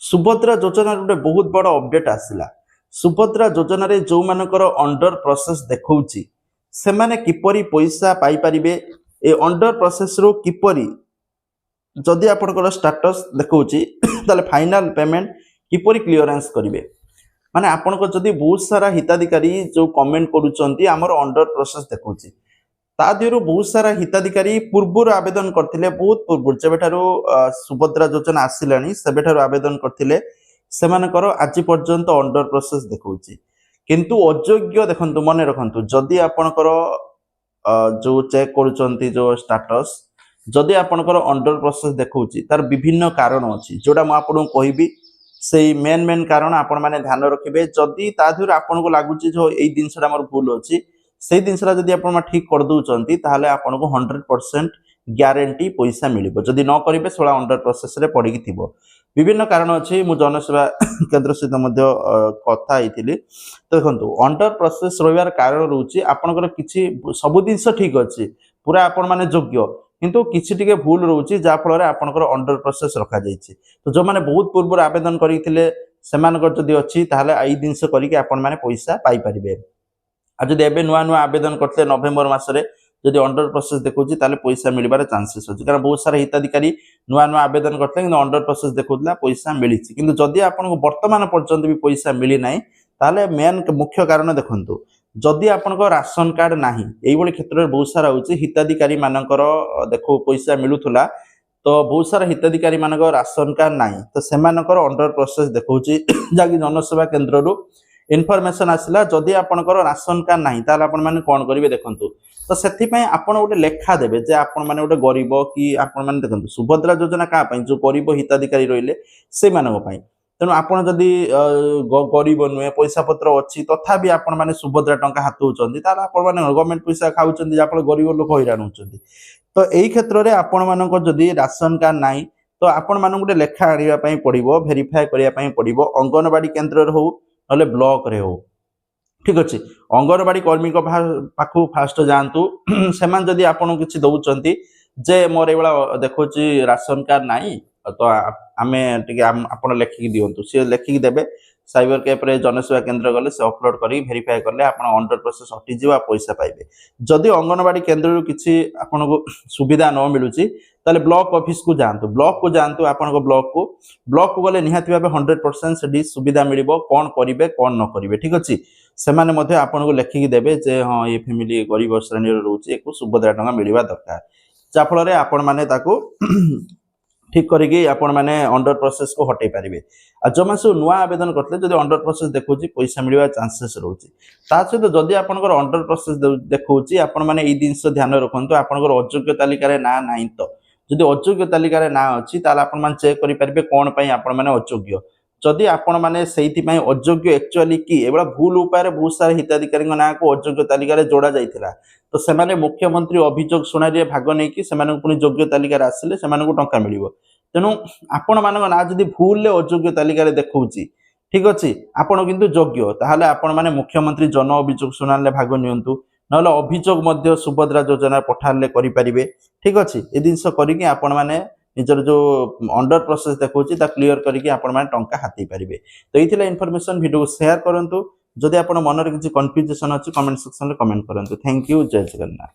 सुभद्रा योजना गोटे बहुत बड़ अपडेट आसला। सुभद्रा योजना रे जो मानकर अंडर प्रोसेस देखौची से माने किपरि पैसा पाई परिबे ए अंडर प्रोसेस रो किपरि जदि आपनकर स्टेटस देखौची ताले फाइनल पेमेंट किपरि क्लियरेंस करिवे माने आपनको जदि बहुत सारा हिताधिकारी जो कमेंट करूचंती हमर अंडर प्रोसेस देखौची ता दियरु बहुत सारा हिताधिकारी पूर्वर आवेदन करथिले बहुत पूर्व जेबेठारो सुभद्रा योजना आसिलानी सेबेठारो आवेदन करथिले सेमानकर आज पर्यंत अंडर प्रोसेस देखौची किंतु अयोग्य देखंतु मने रखंतु जदि आपनकर जो चेक करूचंती जो स्टेटस जदि आपनकर अंडर प्रोसेस देखौची तार विभिन्न कारण अछि जोडा म आपन कहिबी से मेन कारण आपण माने ध्यान रखिबे जदि ता धुर आपनको लागुची जो एई दिनसडा हमर भूल अछि से जिनसा जदि आपण ठीक कर दउचंती ताहले आपनको 100% ग्यारंटी पैसा मिलिबो जदि न करिवे सोला अंडर प्रोसेस रे पड़ी थिबो विभिन्न कारण अछि मु जनसेवा केंद्र सहित मध्य कथा आइथिली तो देखंतु अंडर प्रोसेस रहिवार कारण रहउची आपनकर किछि सब दिनस ठीक अछि पूरा आपण माने योग्य किंतु किछि टिके भूल रहउची जा फल रे आपनकर अंडर प्रोसेस रखा जाईछि तो जो माने बहुत पूर्व आवेदन करिथिले सेमानकर जदि अछि ताहले एई दिनस करिके आपण माने पैसा पाई परिबे आज जब एवं नुआ नुआ आवेदन करते नवेम्बर मसरे जदि अंडर प्रोसेस देखुची ताले पैसा मिलबार चांसेस अछि कारण बहुत सारा हिताधिकारी नुआ नुआ आवेदन करते किंतु अंडर प्रोसेस देखुतला पैसा मिलिछि किंतु जदि आपनको वर्तमान पर्यंत भी पैसा मिली नाही ताले मेन मुख्य कारण देखंतु जदि आपनको राशन कार्ड नाही एई बळी क्षेत्र रे बहुत सारा होछि हिताधिकारी मानकर देखो पैसा मिलुथुला तो बहुत सारा हिताधिकारी मानकर राशन कार्ड नाही तो सेमानकर अंडर प्रोसेस देखौछि जाकी जनसेवा केंद्र रु इनफॉरमेशन आसला जदि आपनकर राशन कार्ड नाही ताले आपण माने कोन करिवे देखंतु तो सेथि पय आपण गोटे लेखा देबे जे आपण माने गोटे गरीब कि आपण माने देखंतु सुभद्रा योजना का पय जो गरीब हिताधिकारी रहिले से मानक पय तेनु आपण जदि गरीब नुए पैसा पत्र अछि तथापि आपण माने सुभद्रा टंका हाथ होचंदी ताले आपण माने गवर्नमेंट पैसा खाउचंदी जे आपण गरीब लोक हैरान होचंदी तो एई क्षेत्र रे आपण मानक जदि राशन कार्ड नाही तो आपण माने गोटे लेखा आनिबा पय पड़िबो वेरीफाई करिया पय पड़िबो अंगनवाड़ी केंद्र रे हो नले ब्लॉक रे हो ठीक अच्छे अंगनवाड़ी कर्मी पाखु फास्ट जातु से जदि आपन किसी दौरान जे मोर ये देखो राशन कार्ड नाई तो आमे आप लेखिकी दिंतु सी लेखिकी देवे साइबर कैफ रे जनसेवा केंद्र गले से अपलोड करी वेरीफाई करले आपण अंडर प्रोसेस हटिଯିव पैसा पाइबे जदि अंगनवाड़ी केंद्र रु किछि आपनको सुविधा न मिलुची ताले ब्लॉक ऑफिस को जातु आपनको ब्लॉक को गले निहाती भाबे 100% सेडी सुविधा मिलिबो कोन करिवे कोन न करिवे ठीक अछि सेमाने मध्ये आपनको लेखिकी देबे जे हां ये फैमिली गरीब श्रेणी रे रहउची एको सुविधा टंका मिलिबा दरकार जा फल रे आपण माने ताको ठीक करिके आपण माने अंडर प्रोसेस को हटै परिबे आ जो मासु नुआ आवेदन करथले जदि अंडर प्रोसेस देखौची पैसा मिलिबा चांसेस रहउची ता सहित जदि आपनकर अंडर प्रोसेस देखौची आपण माने ई दिनस ध्यान रखंतु आपनकर अयोग्य तालिका रे ना नाही तो जदि अयोग्य तालिका रे ना अछि ताले आपण मान चेक करि परिबे कोन पई आपण माने अयोग्य जदि आपण माने सेहिति पई अयोग्य एक्चुअली की एबा भूल उपाय रे बहुत सारा हिताधिकारी ना को अयोग्य तालिका रे जोड़ा जाइथिला तो सेमाने मुख्यमंत्री अभियोग सुनारी भाग नै कि सेमाने पुनी योग्य तालिका रे आसिले सेमाने को टंका मिलिबो तेनु आपण मानक ना जदि भूल ले अयोग्य तालिका रे देखौची ठीक अछि आपण किंतु योग्य ताहाले आपण माने मुख्यमंत्री जन अभियोग सुनाले भाग नियंतु नले अभियोग मध्य सुभद्रा योजना पठाले करि परिबे ठीक अछि ए दिनस करिके आपण माने निजर जो अंडर प्रोसेस देखौची ता क्लियर करिके आपण माने टंका हाथि परिबे तो एथिला इन्फॉर्मेशन वीडियो शेयर करंतु जदि आपण मन रे किछि कंफ्यूजन अछि कमेंट सेक्शन रे कमेंट करंतु थैंक यू जय जगन्नाथ।